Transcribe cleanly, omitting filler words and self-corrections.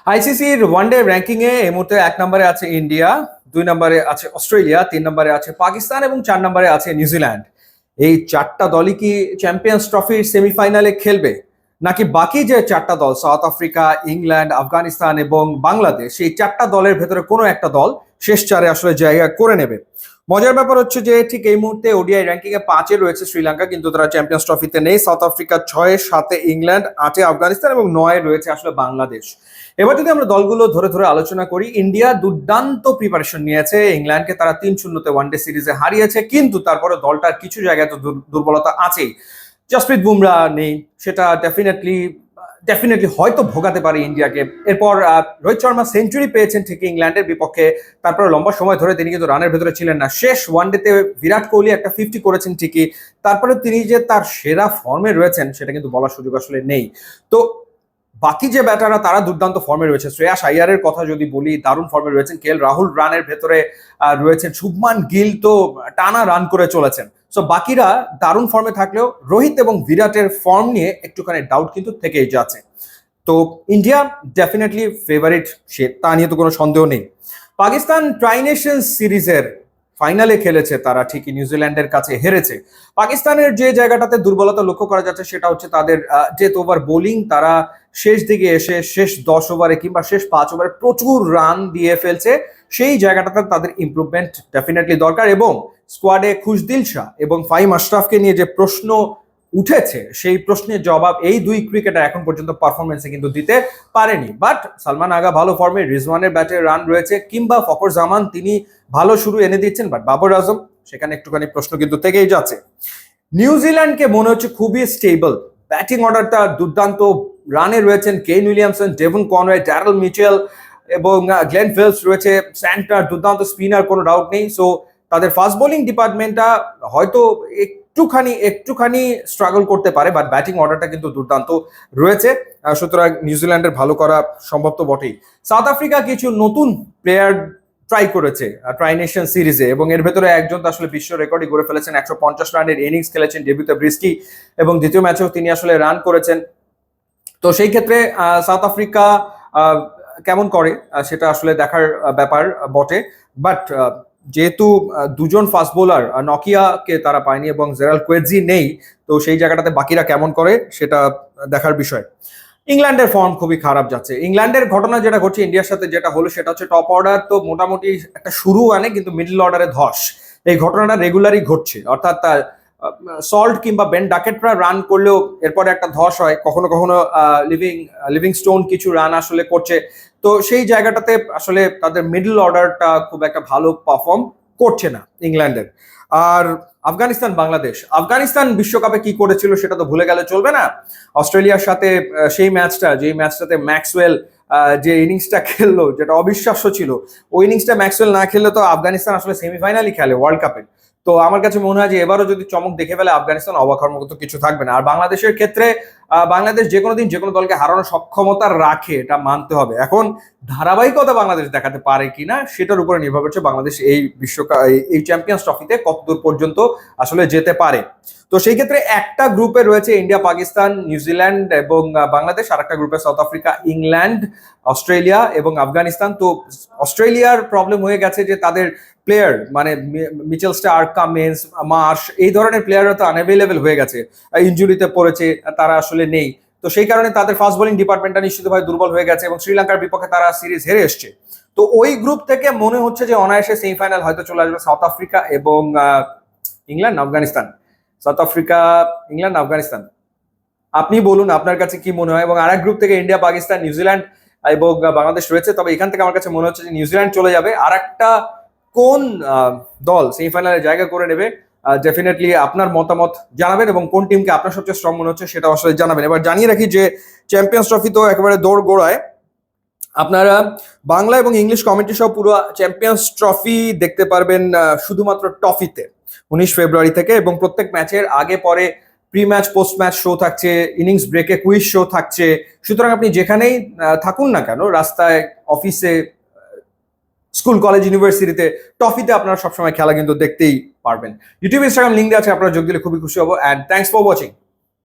আইসিসির one day ranking এ এই মুহূর্তে 1 নম্বরে আছে ইন্ডিয়া, 2 নম্বরে আছে অস্ট্রেলিয়া, 3 নম্বরে আছে পাকিস্তান এবং 4 নম্বরে আছে নিউজিল্যান্ড। এই 4টা দলই কি চ্যাম্পিয়ন্স ট্রফির সেমিফাইনালে খেলবে, নাকি বাকি যে 4টা দল সাউথ আফ্রিকা, ইংল্যান্ড, আফগানিস্তান এবং বাংলাদেশ, এই 4টা দলের ভেতরে কোনো একটা দল শেষ চারে আসলে জায়গা করে নেবে? মজার ব্যাপার হচ্ছে যে ঠিক এই মুহূর্তে ওডিআই র্যাঙ্কিং এ 5-এ রয়েছে শ্রীলঙ্কা, কিন্তু তারা চ্যাম্পিয়ন্স ট্রফিতে নেই। সাউথ আফ্রিকা 6-এ, 7-এ ইংল্যান্ড, 8-এ আফগানিস্তান এবং 9-এ রয়েছে আসলে বাংলাদেশ। এবার যদি আমরা দলগুলো ধরে ধরে আলোচনা করি, ইন্ডিয়া দুর্দান্ত প্রিপারেশন নিয়েছে। ইংল্যান্ডকে তারা 3-0 ওয়ানডে সিরিজে হারিয়েছে, কিন্তু তারপরে দলটার কিছু জায়গায় তো দুর্বলতা আছেই। জসপ্রীত বুমরা নেই, সেটা ডেফিনেটলি হয়তো ভোগাতে পারে ইন্ডিয়াকে। এরপর রোহিত শর্মা সেঞ্চুরি পেয়েছেন ঠিকই ইংল্যান্ডের বিপক্ষে, তারপরে লম্বা সময় ধরে তিনি কিন্তু রানের ভেতরে ছিলেন না। শেষ ওয়ানডেতে বিরাট কোহলি একটা 50 করেছেন ঠিকই, তারপরে তিনি যে তার সেরা ফর্মে রয়েছেন সেটা কিন্তু বলার সুযোগ আসলে নেই। তো বাকি যে ব্যাটাররা তারা দুর্দান্ত ফর্মে রয়েছে। শ্রেয়াস আইয়ারের কথা যদি বলি, দারুণ ফর্মে রয়েছেন। কে এল রাহুল রানের ভেতরে রয়েছেন। শুভমান গিল তো টানা রান করে চলেছেন। সো বাকিরা দারুণ ফর্মে থাকলেও রোহিত এবং বিরাটের ফর্ম নিয়ে একটুখানি ডাউট কিন্তু থেকেই যাচ্ছে। তো ইন্ডিয়া ডেফিনেটলি ফেভারিট, সে তা নিয়ে তো কোনো সন্দেহ নেই। পাকিস্তান ট্রাই নেশনস সিরিজের ফাইনালে খেলেছে, তারা ঠিকই নিউজিল্যান্ডের কাছে হেরেছে। পাকিস্তানের যে জায়গাটাতে দুর্বলতা লক্ষ্য করা যাচ্ছে সেটা হচ্ছে তাদের ডেথ ওভার বোলিং। তারা শেষ দিকে এসে শেষ 10 ওভারে কিংবা শেষ 5 ওভারে প্রচুর রান দিয়ে ফেলছে। সেই জায়গাটাতে তাদের ইমপ্রুভমেন্ট ডেফিনেটলি দরকার। এবং স্কোয়াডে খুশদিল শাহ এবং ফাহিম আশরাফকে নিয়ে যে প্রশ্ন উঠেছে, সেই প্রশ্নের জবাব এই দুই ক্রিকেটার এখন পর্যন্ত পারফরমেন্সে কিন্তু দিতে পারেনি। বাট সালমান আগা ভালো ফর্মে, রিজওয়ানের ব্যাটে রান রয়েছে, কিংবা ফখর জামান তিনি ভালো শুরু এনে দিচ্ছেন। বাট বাবর আজম, সেখানে একটুখানি প্রশ্ন কিন্তু থেকেই যাচ্ছে। নিউজিল্যান্ডকে মনে হচ্ছে খুবই স্টেবল, ব্যাটিং অর্ডারটা দুর্দান্ত। রানে রয়েছেন Kane Williamson, Devon Conway, Daryl Mitchell এবং গ্লেন ফিল্পস রয়েছে। স্যান্টার দুর্দান্ত স্পিনার, কোনো ডাউট নেই। সো তাদের ফাস্ট বোলিং ডিপার্টমেন্টটা হয়তো একটুখানি স্ট্রাগল করতে পারে, বাট ব্যাটিং অর্ডারটা কিন্তু দুর্দান্ত রয়েছে। সুতরাং নিউজিল্যান্ডের ভালো করা সম্ভব তো বটেই। সাউথ আফ্রিকা কিছু নতুন প্লেয়ার ট্রাই করেছে ট্রাই নেশন সিরিজে, এবং এর ভেতরে একজন তো আসলে বিশ্ব রেকর্ডই গড়ে ফেলেছেন। 150 রানের ইনিংস খেলেছেন ডেবিউতে ব্রিস্কি, এবং দ্বিতীয় ম্যাচেও তিনি আসলে রান করেছেন। তো সেই ক্ষেত্রে সাউথ আফ্রিকা কেমন করে সেটা আসলে দেখার ব্যাপার বটে। বাট যেহেতু দুজন ফাস্ট বোলার, নকিয়াকে তারা পায়নি এবং জেরাল কোয়েজি নেই, তো সেই জায়গাটাতে বাকিরা কেমন করে সেটা দেখার বিষয়। ইংল্যান্ডের ফর্ম খুবই খারাপ যাচ্ছে। ইংল্যান্ডের ঘটনা যেটা ঘটছে ইন্ডিয়ার সাথে যেটা হলো সেটা হচ্ছে টপ অর্ডার তো মোটামুটি একটা শুরু আনে, কিন্তু মিডল অর্ডারে ধস। এই ঘটনাটা রেগুলারই ঘটছে, অর্থাৎ সল্ট কিংবা বেন ডাকেটরা রান করলেও এরপরে একটা ধস হয়। কখনো কখনো লিভিংস্টোন কিছু রান আসলে করছে। তো সেই জায়গাটাতে আসলে তাদের মিডল অর্ডারটা খুব একটা ভালো পারফর্ম করছে না ইংল্যান্ডের। আর আফগানিস্তান বাংলাদেশ, আফগানিস্তান বিশ্বকাপে কি করেছিল সেটা তো ভুলে গেলে চলবে না। অস্ট্রেলিয়ার সাথে সেই ম্যাচটা, যেই ম্যাচটাতে ম্যাক্সওয়েল যে ইনিংসটা খেললো, যেটা অবিশ্বাস্য ছিল, ওই ইনিংসটা ম্যাক্সওয়েল না খেললে তো আফগানিস্তান আসলে সেমিফাইনালই খেলে ওয়ার্ল্ড কাপের। তো আমার কাছে মনে হয় যে এবারও যদি চমক দেখে ফেলে আফগানিস্তান, অবাক হওয়ার মতো কিছু থাকবে না। আর বাংলাদেশের ক্ষেত্রে বাংলাদেশ যে কোনো দিন যে কোনো দলকে হারানোর সক্ষমতা রাখে, এটা মানতে হবে। এখন ধারাবাহিকতা বাংলাদেশ দেখাতে পারে কিনা সেটার উপরে নির্ভর করছে বাংলাদেশ এই বিশ্বকাপ, এই চ্যাম্পিয়ন্স ট্রফিতে কতদূর পর্যন্ত আসলে যেতে পারে। তো সেই ক্ষেত্রে একটা গ্রুপে রয়েছে ইন্ডিয়া, পাকিস্তান, নিউজিল্যান্ড এবং বাংলাদেশ। আর একটা গ্রুপে সাউথ আফ্রিকা, ইংল্যান্ড, অস্ট্রেলিয়া এবং আফগানিস্তান। তো অস্ট্রেলিয়ার প্রবলেম হয়ে গেছে যে তাদের প্লেয়ার মানে মিচেল স্টার্ক, কামিন্স, মার্শ, এই ধরনের প্লেয়াররা তো আনঅ্যাভেলেবল হয়ে গেছে, ইনজুরিতে পড়েছে, তারা আসলে নেই। তো সেই কারণে তাদের ফাস্ট বোলিং ডিপার্টমেন্টটা নিশ্চিতভাবে দুর্বল হয়ে গেছে, এবং শ্রীলঙ্কার বিপক্ষে তারা সিরিজ হেরে এসছে। তো ওই গ্রুপ থেকে মনে হচ্ছে যে অনায়াসে সেমিফাইনাল হয়তো চলে আসবে সাউথ আফ্রিকা এবং England, Afghanistan. South Africa, England, Afghanistan, আপনি বলুন আপনার কাছে কি মনে হয়। এবং আরেক গ্রুপ থেকে ইন্ডিয়া, পাকিস্তান, নিউজিল্যান্ড এবং বাংলাদেশ রয়েছে। তবে এখান থেকে আমার কাছে মনে হচ্ছে যে নিউজিল্যান্ড চলে যাবে। আর একটা কোন দল সেমিফাইনালে জায়গা করে নেবে, ডেফিনেটলি আপনার মতামত জানাবেন, এবং কোন টিমকে আপনার সবচেয়ে স্ট্রং মনে হচ্ছে সেটা আসলে জানাবেন। এবার জানিয়ে রাখি যে চ্যাম্পিয়ন্স ট্রফি তো একেবারে দৌড় গোড়ায়। আপনারা বাংলা এবং ইংলিশ কমেন্ট্রি সহ পুরো চ্যাম্পিয়ন্স ট্রফি দেখতে পারবেন শুধুমাত্র টফিতে 19 ফেব্রুয়ারি থেকে। এবং প্রত্যেক ম্যাচের আগে পরে pre match, post match show থাকছে, ইনিংস ব্রেকে কুইজ শো থাকছে। সুতরাং আপনি যেখানেই থাকুন না কেন, রাস্তায়, অফিসে, স্কুল, কলেজ, ইউনিভার্সিটিতে, টফিতে আপনারা সবসময় খেলা কিন্তু দেখতেই পারবেন। ইউটিউব, ইনস্টাগ্রাম লিঙ্ক আছে, আপনারা যোগ দিলে খুবই খুশি হবো। And thanks for watching.